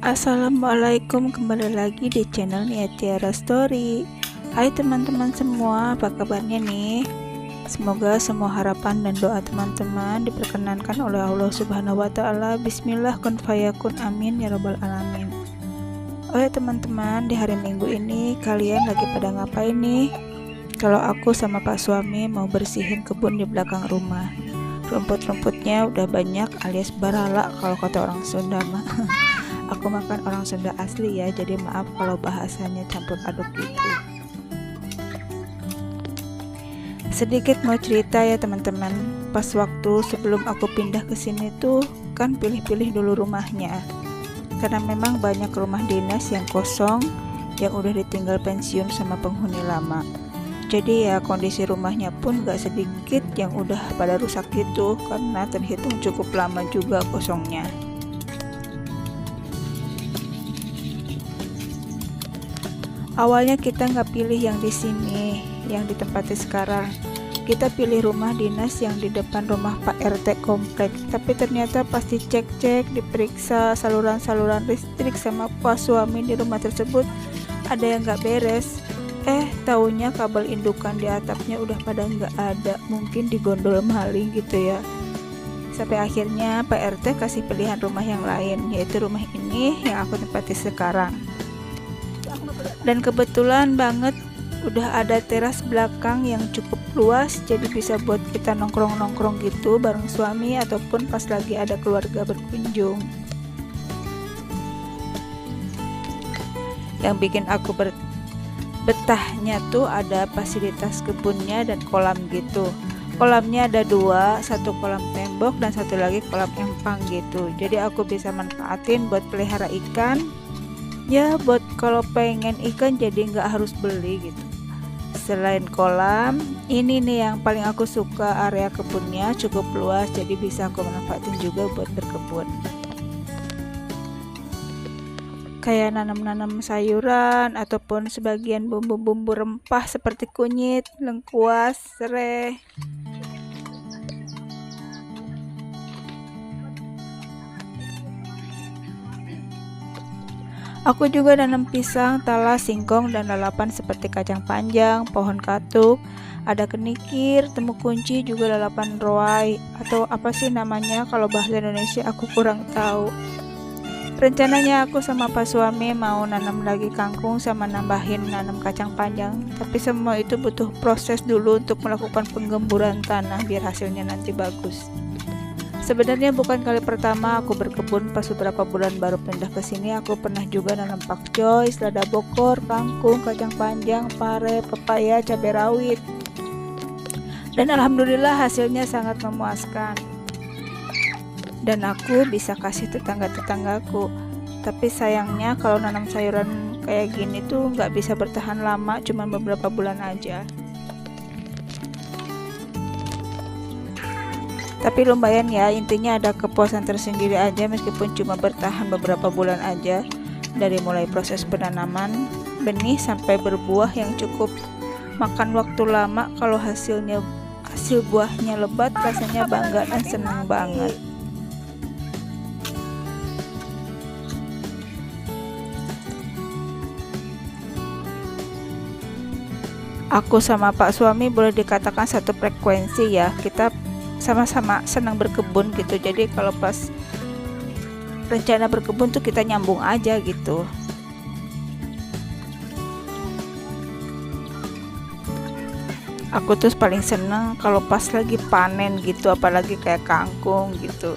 Assalamualaikum, kembali lagi di channel Nia Tiara Story. Hai teman-teman semua, apa kabarnya nih? Semoga semua harapan dan doa teman-teman diperkenankan oleh Allah Subhanahu wa Ta'ala. Bismillah, kun fayakun, amin ya robbal alamin. Oh ya teman-teman, di hari Minggu ini kalian lagi pada ngapain nih? Kalau aku sama Pak suami mau bersihin kebun di belakang rumah. Rumput-rumputnya udah banyak alias barala kalau kata orang Sunda mah. Aku makan orang Sunda asli ya, jadi maaf kalau bahasanya campur aduk gitu. Sedikit mau cerita ya teman-teman. Pas waktu sebelum aku pindah ke sini tuh kan pilih-pilih dulu rumahnya. Karena memang banyak rumah dinas yang kosong, yang udah ditinggal pensiun sama penghuni lama. Jadi ya kondisi rumahnya pun gak sedikit yang udah pada rusak gitu, karena terhitung cukup lama juga kosongnya. Awalnya kita nggak pilih yang di sini, yang ditempati sekarang. Kita pilih rumah dinas yang di depan rumah Pak RT komplek. Tapi ternyata pas dicek-cek, diperiksa saluran-saluran listrik sama Pak suami di rumah tersebut, ada yang nggak beres. Taunya kabel indukan di atapnya udah pada nggak ada, mungkin digondol maling gitu ya. Sampai akhirnya Pak RT kasih pilihan rumah yang lain, yaitu rumah ini yang aku tempati sekarang. Dan kebetulan banget udah ada teras belakang yang cukup luas, jadi bisa buat kita nongkrong-nongkrong gitu bareng suami ataupun pas lagi ada keluarga berkunjung. Yang bikin aku betahnya tuh ada fasilitas kebunnya dan kolam gitu. Kolamnya ada dua, satu kolam tembok dan satu lagi kolam empang gitu. Jadi aku bisa manfaatin buat pelihara ikan. Ya buat kalau pengen ikan jadi nggak harus beli gitu. Selain kolam, ini nih yang paling aku suka, area kebunnya cukup luas, jadi bisa aku manfaatin juga buat berkebun. Kayak nanam-nanam sayuran ataupun sebagian bumbu-bumbu rempah seperti kunyit, lengkuas, serai. Aku juga nanam pisang, talas, singkong, dan lalapan seperti kacang panjang, pohon katuk, ada kenikir, temu kunci, juga lalapan roai, atau apa sih namanya kalau bahasa Indonesia aku kurang tahu. Rencananya aku sama Pak suami mau nanam lagi kangkung sama nambahin nanam kacang panjang, tapi semua itu butuh proses dulu untuk melakukan penggemburan tanah biar hasilnya nanti bagus. Sebenarnya bukan kali pertama aku berkebun. Pas beberapa bulan baru pindah ke sini, aku pernah juga nanam pakcoy, selada bokor, kangkung, kacang panjang, pare, pepaya, cabai rawit. Dan alhamdulillah hasilnya sangat memuaskan. Dan aku bisa kasih tetangga-tetanggaku. Tapi sayangnya kalau nanam sayuran kayak gini tuh nggak bisa bertahan lama, cuma beberapa bulan aja. Tapi lumayan ya, intinya ada kepuasan tersendiri aja meskipun cuma bertahan beberapa bulan aja. Dari mulai proses penanaman benih sampai berbuah yang cukup makan waktu lama. Kalau hasil buahnya lebat, rasanya bangga dan senang banget. Aku sama Pak suami boleh dikatakan satu frekuensi ya, kita sama-sama senang berkebun gitu. Jadi kalau pas rencana berkebun tuh kita nyambung aja gitu. Aku tuh paling seneng kalau pas lagi panen gitu, apalagi kayak kangkung gitu.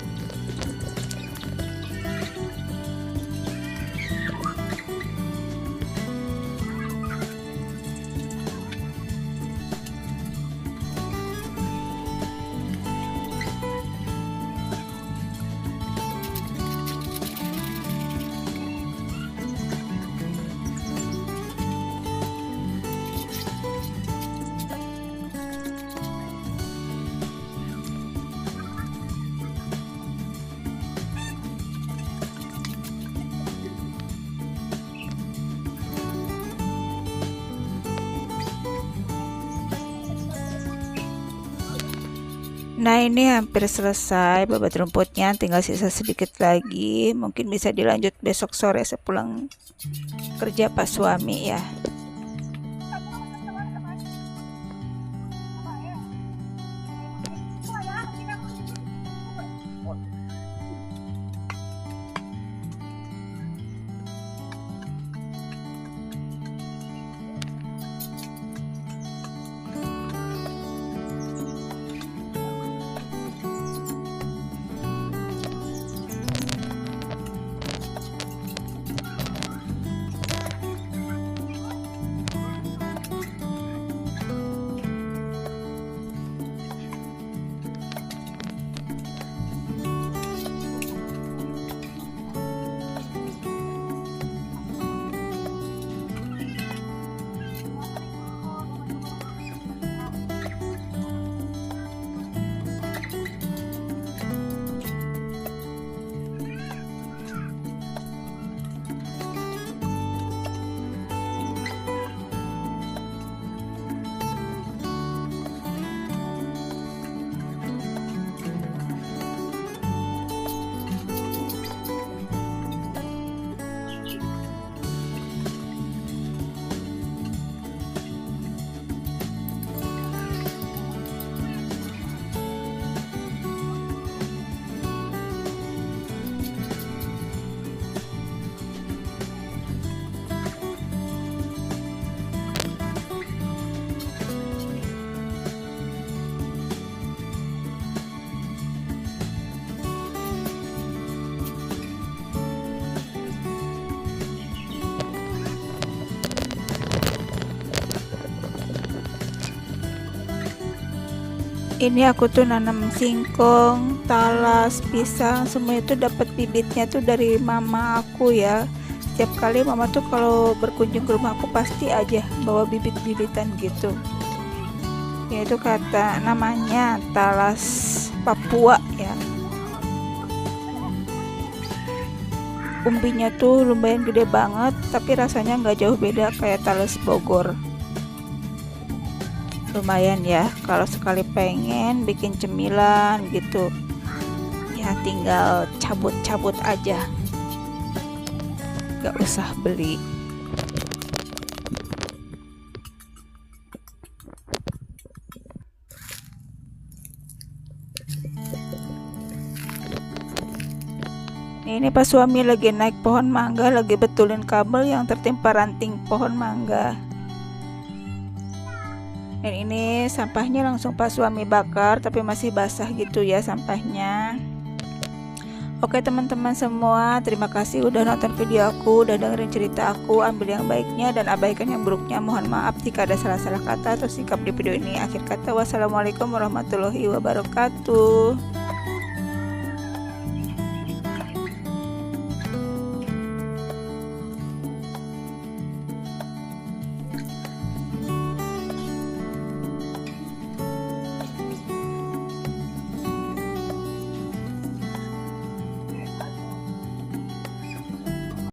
Nah, ini hampir selesai babat rumputnya, tinggal sisa sedikit lagi. Mungkin bisa dilanjut besok sore sepulang kerja Pak suami ya. Ini aku tuh nanam singkong, talas, pisang, semua itu dapat bibitnya tuh dari mama aku ya. Setiap kali mama tuh kalau berkunjung ke rumah aku pasti aja bawa bibit-bibitan gitu. Yaitu kata namanya talas Papua ya. Umbinya tuh lumayan gede banget, tapi rasanya nggak jauh beda kayak talas Bogor. Lumayan ya kalau sekali pengen bikin cemilan gitu ya, tinggal cabut-cabut aja, gak usah beli. Ini pas suami lagi naik pohon mangga, lagi betulin kabel yang tertimpa ranting pohon mangga. Dan ini sampahnya langsung pas suami bakar, tapi masih basah gitu ya sampahnya. Oke teman-teman semua, terima kasih udah nonton video aku, udah dengerin cerita aku. Ambil yang baiknya dan abaikan yang buruknya. Mohon maaf jika ada salah-salah kata atau sikap di video ini. Akhir kata, wassalamualaikum warahmatullahi wabarakatuh.